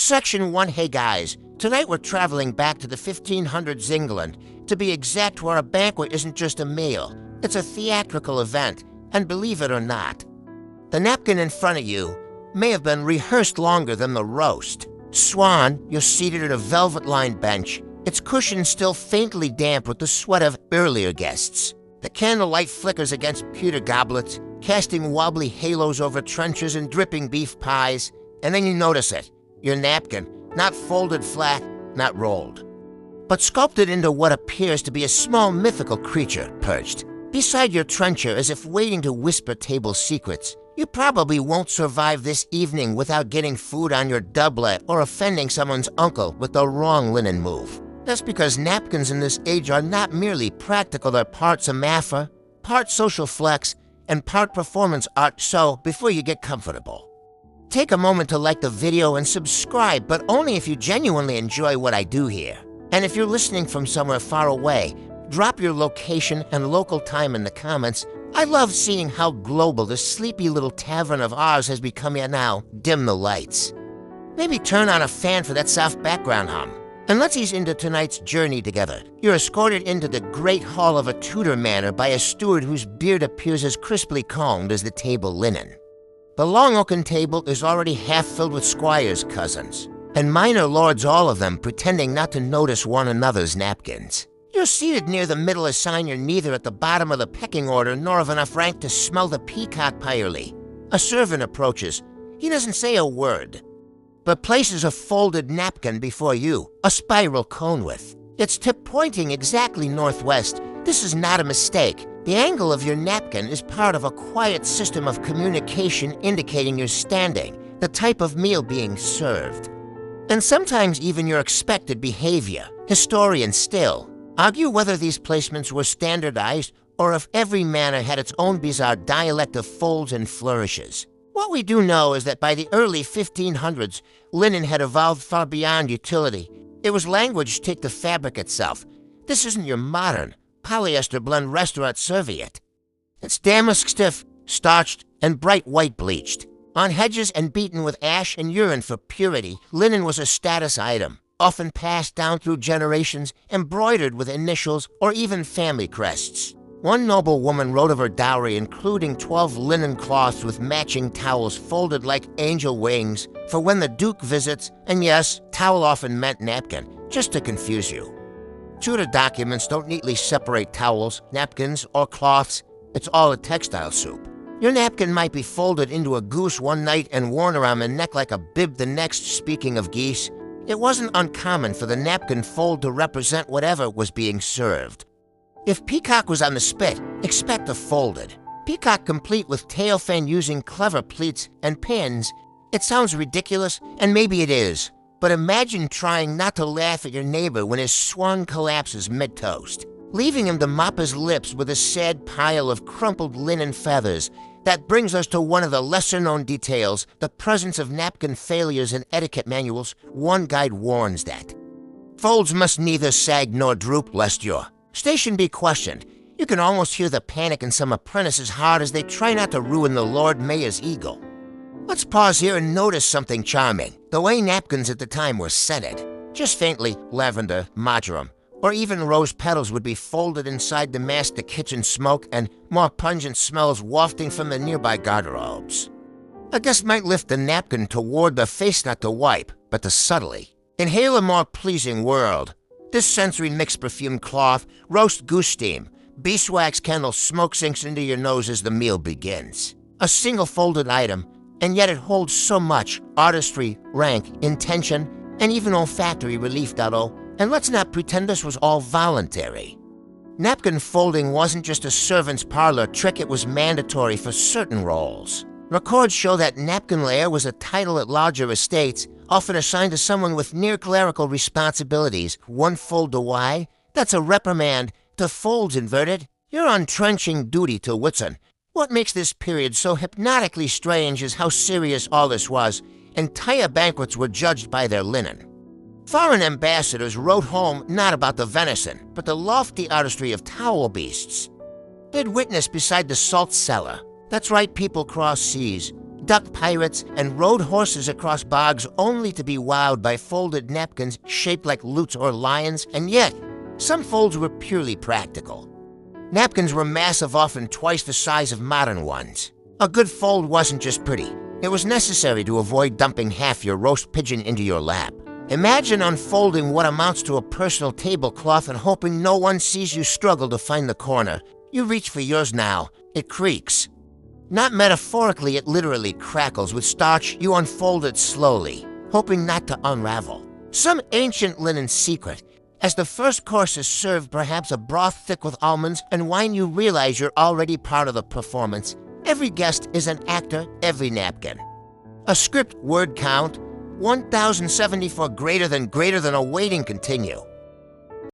Section 1. Hey guys, tonight we're traveling back to the 1500s England. To be exact, where a banquet isn't just a meal, it's a theatrical event, and believe it or not, the napkin in front of you may have been rehearsed longer than the roast. Swan, you're seated at a velvet-lined bench, its cushion still faintly damp with the sweat of earlier guests. The candlelight flickers against pewter goblets, casting wobbly halos over trenchers and dripping beef pies, and then you notice it. Your napkin, not folded flat, not rolled, but sculpted into what appears to be a small mythical creature perched beside your trencher as if waiting to whisper table secrets. You probably won't survive this evening without getting food on your doublet or offending someone's uncle with the wrong linen move. That's because napkins in this age are not merely practical, they're part Samapha, part social flex, and part performance art, so before you get comfortable, take a moment to like the video and subscribe, but only if you genuinely enjoy what I do here. And if you're listening from somewhere far away, drop your location and local time in the comments. I love seeing how global this sleepy little tavern of ours has become. Yet now, dim the lights. Maybe turn on a fan for that soft background hum. And let's ease into tonight's journey together. You're escorted into the great hall of a Tudor manor by a steward whose beard appears as crisply combed as the table linen. The long oaken table is already half filled with squires' cousins, and minor lords, all of them pretending not to notice one another's napkins. You're seated near the middle, a sign you're neither at the bottom of the pecking order nor of enough rank to smell the peacock pyerly. A servant approaches. He doesn't say a word, but places a folded napkin before you, a spiral cone with its tip pointing exactly northwest. This is not a mistake. The angle of your napkin is part of a quiet system of communication indicating your standing, the type of meal being served, and sometimes even your expected behavior. Historians still argue whether these placements were standardized or if every manor had its own bizarre dialect of folds and flourishes. What we do know is that by the early 1500s, linen had evolved far beyond utility. It was language, take the fabric itself. This isn't your modern polyester blend restaurant serviette. It's damask stiff, starched, and bright white bleached. On hedges and beaten with ash and urine for purity, linen was a status item, often passed down through generations, embroidered with initials or even family crests. One noble woman wrote of her dowry, including 12 linen cloths with matching towels folded like angel wings for when the Duke visits, and yes, towel often meant napkin, just to confuse you. Tudor documents don't neatly separate towels, napkins, or cloths. It's all a textile soup. Your napkin might be folded into a goose one night and worn around the neck like a bib the next. Speaking of geese, it wasn't uncommon for the napkin fold to represent whatever was being served. If peacock was on the spit, expect a folded. Peacock complete with tail fan using clever pleats and pins. It sounds ridiculous, and maybe it is. But imagine trying not to laugh at your neighbor when his swan collapses mid-toast, leaving him to mop his lips with a sad pile of crumpled linen feathers. That brings us to one of the lesser-known details, the presence of napkin failures in etiquette manuals. One guide warns that folds must neither sag nor droop, lest your station be questioned. You can almost hear the panic in some apprentices' heart as they try not to ruin the Lord Mayor's eagle. Let's pause here and notice something charming. The way napkins at the time were scented. Just faintly lavender, marjoram, or even rose petals would be folded inside to mask the kitchen smoke and more pungent smells wafting from the nearby garderobes. A guest might lift the napkin toward the face, not to wipe, but to subtly inhale a more pleasing world. This sensory mixed perfumed cloth, roast goose steam, beeswax candle smoke sinks into your nose as the meal begins. A single folded item, and yet it holds so much artistry, rank, intention, and even olfactory relief, Dotto. And let's not pretend this was all voluntary. Napkin folding wasn't just a servant's parlor trick, it was mandatory for certain roles. Records show that napkin layer was a title at larger estates, often assigned to someone with near-clerical responsibilities. One fold to why? That's a reprimand. To folds inverted, you're on trenching duty to Whitsun. What makes this period so hypnotically strange is how serious all this was. Entire banquets were judged by their linen. Foreign ambassadors wrote home not about the venison, but the lofty artistry of towel beasts. They'd witness beside the salt cellar. That's right, people cross seas, duck pirates, and rode horses across bogs only to be wowed by folded napkins shaped like lutes or lions, and yet, some folds were purely practical. Napkins were massive, often twice the size of modern ones. A good fold wasn't just pretty. It was necessary to avoid dumping half your roast pigeon into your lap. Imagine unfolding what amounts to a personal tablecloth and hoping no one sees you struggle to find the corner. You reach for yours now. It creaks. Not metaphorically, it literally crackles. With starch, you unfold it slowly, hoping not to unravel. Some ancient linen secret. As the first course is served, perhaps a broth thick with almonds and wine, you realize you're already part of the performance. Every guest is an actor, every napkin. A script word count, 1074 greater than awaiting continue.